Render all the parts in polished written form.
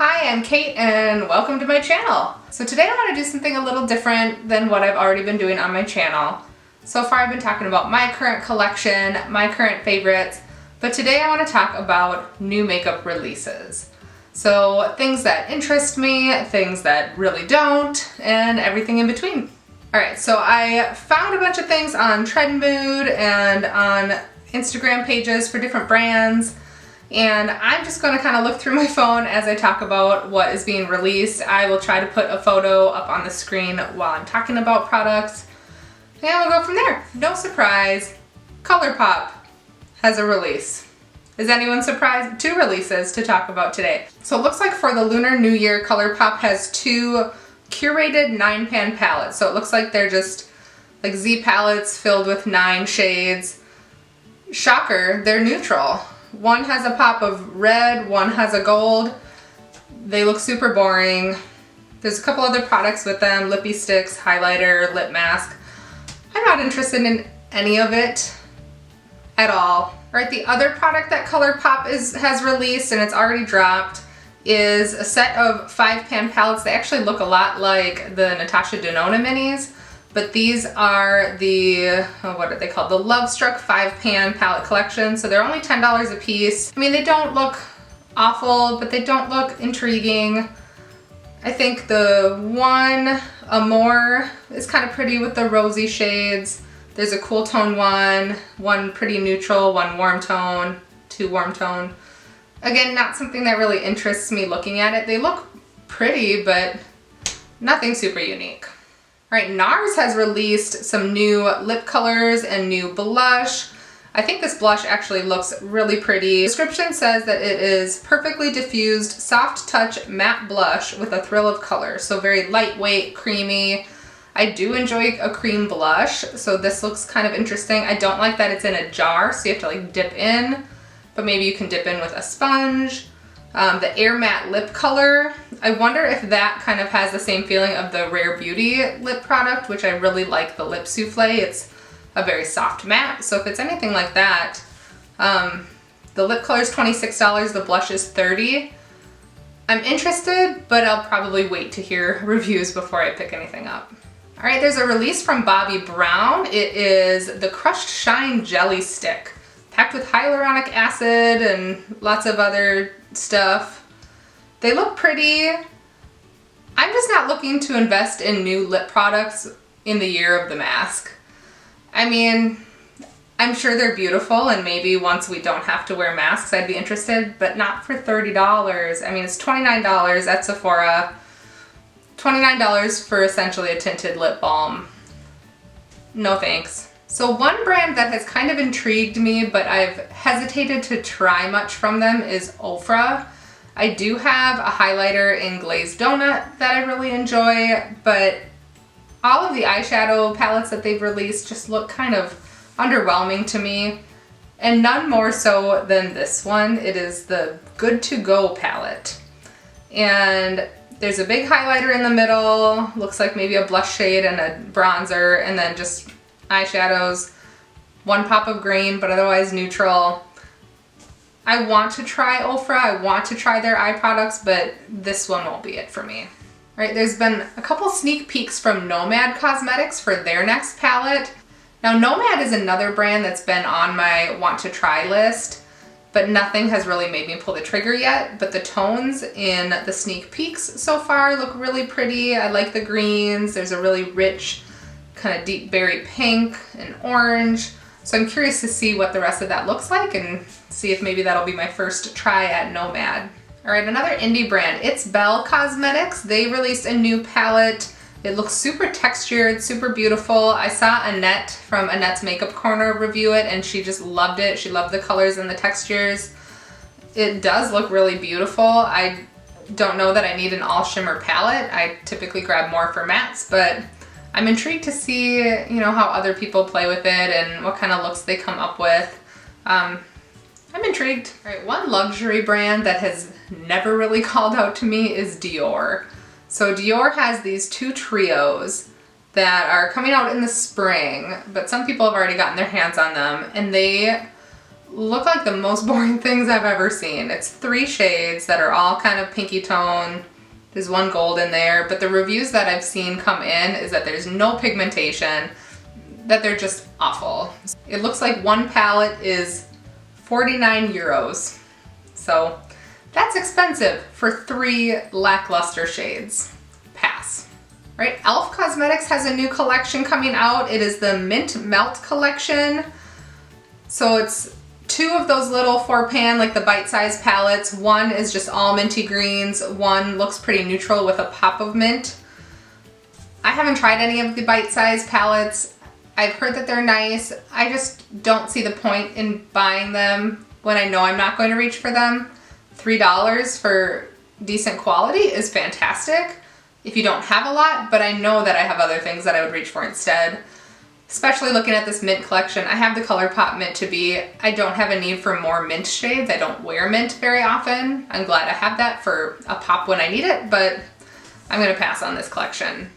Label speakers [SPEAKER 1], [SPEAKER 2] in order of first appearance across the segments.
[SPEAKER 1] Hi, I'm Kate and welcome to my channel. So today I want to do something a little different than what I've already been doing on my channel. So far I've been talking about my current collection, my current favorites, but today I want to talk about new makeup releases. So things that interest me, things that really don't, and everything in between. Alright, so I found a bunch of things on Trendmood and on Instagram pages for different brands. And I'm just going to kind of look through my phone as I talk about what is being released. I will try to put a photo up on the screen while I'm talking about products. And we'll go from there. No surprise, ColourPop has a release. Is anyone surprised? 2 releases to talk about today. So it looks like for the Lunar New Year, ColourPop has 2 curated 9-pan palettes. So it looks like they're just like Z palettes filled with 9 shades. Shocker, they're neutral. One has a pop of red, one has a gold. They look super boring. There's a couple other products with them, lippy sticks, highlighter, lip mask. I'm not interested in any of it at all. All right, the other product that ColourPop has released, and it's already dropped, is a set of 5-pan palettes. They actually look a lot like the Natasha Denona minis. But these are the, what are they called? The Love Struck 5-pan palette collection. So they're only $10 a piece. I mean, they don't look awful, but they don't look intriguing. I think the one, Amore, is kind of pretty with the rosy shades. There's a cool tone one pretty neutral, one warm tone, 2 warm tone. Again, not something that really interests me looking at it. They look pretty, but nothing super unique. All right, NARS has released some new lip colors and new blush. I think this blush actually looks really pretty. The description says that it is perfectly diffused, soft touch matte blush with a thrill of color. So very lightweight, creamy. I do enjoy a cream blush, so this looks kind of interesting. I don't like that it's in a jar, so you have to like dip in, but maybe you can dip in with a sponge. The Air Matte lip color, I wonder if that kind of has the same feeling of the Rare Beauty lip product, which I really like the lip souffle. It's a very soft matte, so if it's anything like that, the lip color is $26, the blush is $30. I'm interested, but I'll probably wait to hear reviews before I pick anything up. All right, there's a release from Bobbi Brown. It is the Crushed Shine Jelly Stick, packed with hyaluronic acid and lots of other stuff. They look pretty. I'm just not looking to invest in new lip products in the year of the mask. I mean, I'm sure they're beautiful and maybe once we don't have to wear masks I'd be interested, but not for $30. I mean, it's $29 at Sephora. $29 for essentially a tinted lip balm. No thanks. So one brand that has kind of intrigued me, but I've hesitated to try much from them is Ofra. I do have a highlighter in Glazed Donut that I really enjoy, but all of the eyeshadow palettes that they've released just look kind of underwhelming to me, and none more so than this one. It is the Good To Go palette. And there's a big highlighter in the middle, looks like maybe a blush shade and a bronzer, and then just eyeshadows, one pop of green, but otherwise neutral. I want to try Ofra, I want to try their eye products, but this one won't be it for me. All right, there's been a couple sneak peeks from Nomad Cosmetics for their next palette. Now Nomad is another brand that's been on my want to try list, but nothing has really made me pull the trigger yet. But the tones in the sneak peeks so far look really pretty. I like the greens, there's a really rich kind of deep berry pink and orange. So I'm curious to see what the rest of that looks like and see if maybe that'll be my first try at Nomad. All right, another indie brand, It's Belle Cosmetics. They released a new palette. It looks super textured, super beautiful. I saw Annette from Annette's Makeup Corner review it and she just loved it. She loved the colors and the textures. It does look really beautiful. I don't know that I need an all shimmer palette. I typically grab more for mattes, but I'm intrigued to see, you know, how other people play with it and what kind of looks they come up with. I'm intrigued. All right, one luxury brand that has never really called out to me is Dior. So Dior has these 2 trios that are coming out in the spring, but some people have already gotten their hands on them, and they look like the most boring things I've ever seen. It's 3 shades that are all kind of pinky tone. There's 1 gold in there, but the reviews that I've seen come in is that there's no pigmentation, that they're just awful. It looks like 1 palette is 49 euros. So that's expensive for 3 lackluster shades. Pass. Right, e.l.f. Cosmetics has a new collection coming out. It is the Mint Melt collection. So it's 2 of those little 4-pan, like the bite-sized palettes. 1 is just all minty greens. 1 looks pretty neutral with a pop of mint. I haven't tried any of the bite-sized palettes. I've heard that they're nice. I just don't see the point in buying them when I know I'm not going to reach for them. $3 for decent quality is fantastic if you don't have a lot, but I know that I have other things that I would reach for instead. Especially looking at this mint collection. I have the ColourPop Mint to Be. I don't have a need for more mint shades. I don't wear mint very often. I'm glad I have that for a pop when I need it, but I'm gonna pass on this collection.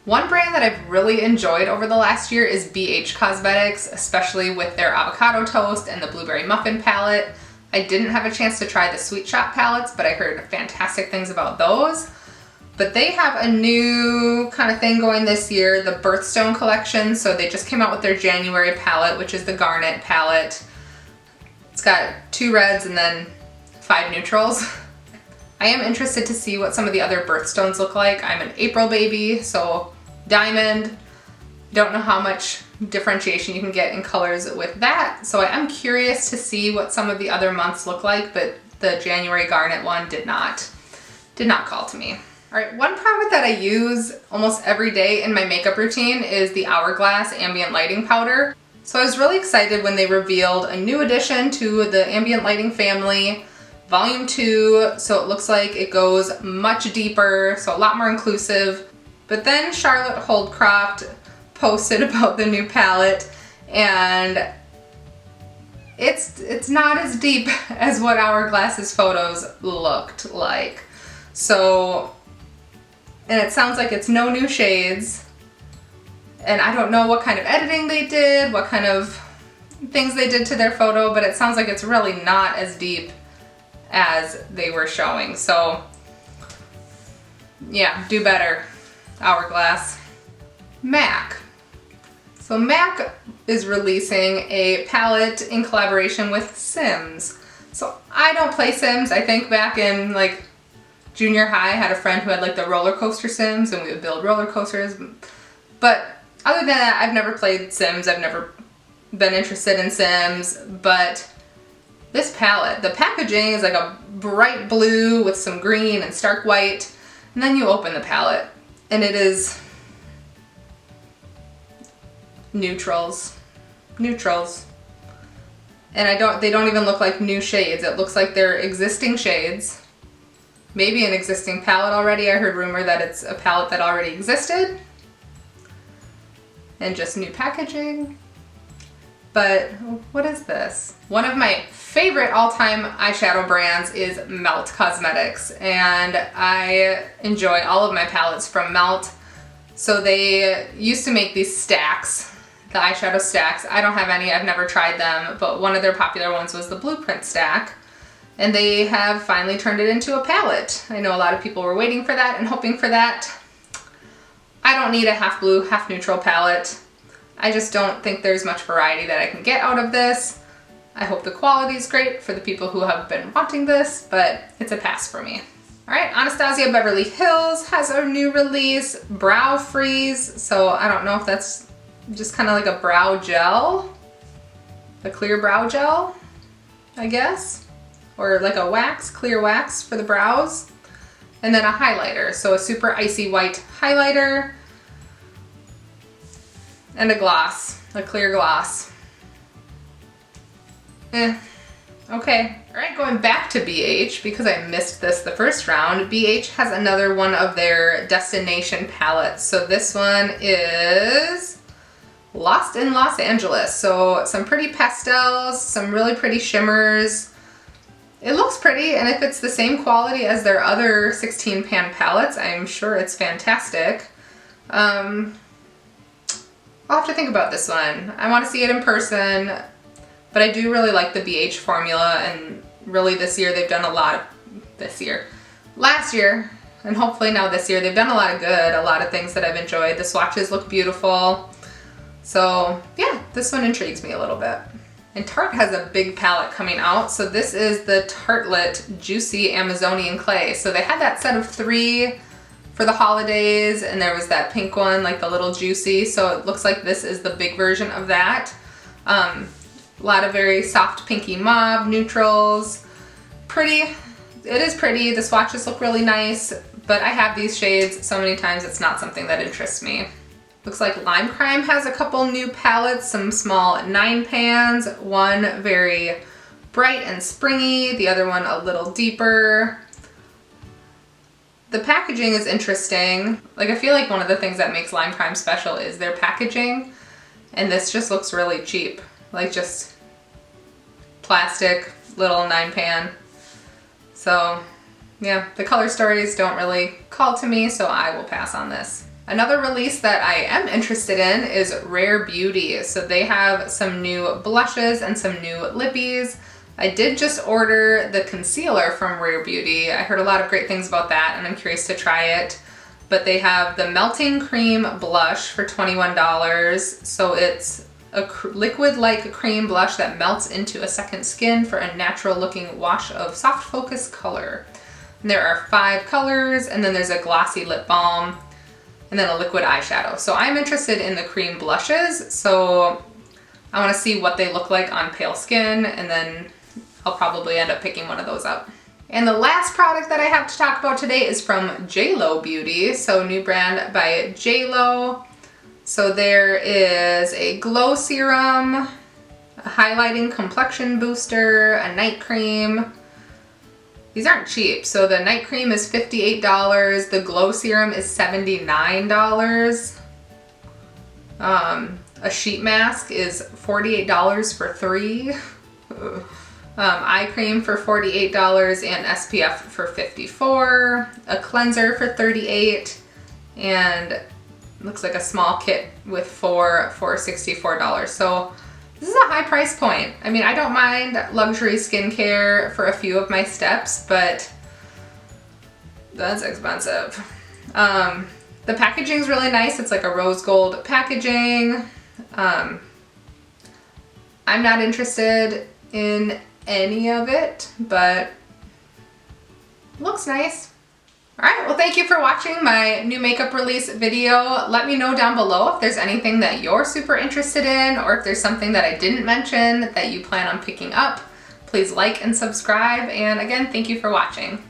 [SPEAKER 1] One brand that I've really enjoyed over the last year is BH Cosmetics, especially with their avocado toast and the blueberry muffin palette. I didn't have a chance to try the Sweet Shop palettes, but I heard fantastic things about those. But they have a new kind of thing going this year, the Birthstone collection. So they just came out with their January palette, which is the Garnet palette. It's got 2 reds and then 5 neutrals. I am interested to see what some of the other birthstones look like. I'm an April baby, so diamond. Don't know how much differentiation you can get in colors with that. So I am curious to see what some of the other months look like, but the January Garnet one did not call to me. All right, one product that I use almost every day in my makeup routine is the Hourglass Ambient Lighting Powder. So I was really excited when they revealed a new addition to the Ambient Lighting family, Volume 2, so it looks like it goes much deeper, so a lot more inclusive. But then Charlotte Holdcroft posted about the new palette, and it's not as deep as what Hourglass's photos looked like. So, and it sounds like it's no new shades, and I don't know what kind of editing they did, what kind of things they did to their photo, but it sounds like it's really not as deep as they were showing. So yeah, do better, Hourglass. MAC. So MAC is releasing a palette in collaboration with Sims. So I don't play Sims. I think back in like junior high, I had a friend who had like the roller coaster Sims, and we would build roller coasters. But other than that, I've never played Sims. I've never been interested in Sims. But this palette, the packaging is like a bright blue with some green and stark white. And then you open the palette and it is neutrals. And they don't even look like new shades. It looks like they're existing shades. Maybe an existing palette already. I heard rumor that it's a palette that already existed. And just new packaging. But what is this? One of my favorite all-time eyeshadow brands is Melt Cosmetics. And I enjoy all of my palettes from Melt. So they used to make these stacks, the eyeshadow stacks. I don't have any, I've never tried them, but one of their popular ones was the Blueprint stack. And they have finally turned it into a palette. I know a lot of people were waiting for that and hoping for that. I don't need a half blue, half neutral palette. I just don't think there's much variety that I can get out of this. I hope the quality is great for the people who have been wanting this, but it's a pass for me. All right, Anastasia Beverly Hills has a new release, Brow Freeze. So I don't know if that's just kind of like a brow gel, a clear brow gel, I guess. Or like a wax, clear wax for the brows. And then a highlighter, so a super icy white highlighter. And a gloss, a clear gloss. Okay. All right, going back to BH, because I missed this the first round, BH has another one of their Destination palettes. So this one is Lost in Los Angeles. So some pretty pastels, some really pretty shimmers. It looks pretty, and if it's the same quality as their other 16-pan palettes, I'm sure it's fantastic. I'll have to think about this one. I want to see it in person. But I do really like the BH formula, and really this year they've done a lot of, last year, and hopefully now this year, they've done a lot of good, a lot of things that I've enjoyed. The swatches look beautiful. So yeah, this one intrigues me a little bit. And Tarte has a big palette coming out. So this is the Tartelette Juicy Amazonian Clay. So they had that set of 3 for the holidays, and there was that pink one, like the little juicy. So it looks like this is the big version of that. A lot of very soft pinky mauve, neutrals. Pretty, it is pretty. The swatches look really nice, but I have these shades so many times it's not something that interests me. Looks like Lime Crime has a couple new palettes, some small 9 pans, one very bright and springy, the other one a little deeper. The packaging is interesting. Like, I feel like one of the things that makes Lime Crime special is their packaging, and this just looks really cheap. Like, just plastic, little 9 pan. So yeah, the color stories don't really call to me, so I will pass on this. Another release that I am interested in is Rare Beauty. So they have some new blushes and some new lippies. I did just order the concealer from Rare Beauty. I heard a lot of great things about that, and I'm curious to try it. But they have the Melting Cream Blush for $21. So it's a liquid-like cream blush that melts into a second skin for a natural-looking wash of soft focus color. And there are 5 colors, and then there's a glossy lip balm, and then a liquid eyeshadow. So I'm interested in the cream blushes, so I want to see what they look like on pale skin, and then I'll probably end up picking one of those up. And the last product that I have to talk about today is from JLo Beauty, so new brand by JLo. So there is a glow serum, a highlighting complexion booster, a night cream. These aren't cheap. So the night cream is $58, the glow serum is $79. A sheet mask is $48 for 3. Eye cream for $48 and SPF for $54. A cleanser for $38, and looks like a small kit with 4 for $64. So this is a high price point. I mean, I don't mind luxury skincare for a few of my steps, but that's expensive. The packaging is really nice. It's like a rose gold packaging. I'm not interested in any of it, but looks nice. Alright, well, thank you for watching my new makeup release video. Let me know down below if there's anything that you're super interested in, or if there's something that I didn't mention that you plan on picking up. Please like and subscribe, and again, thank you for watching.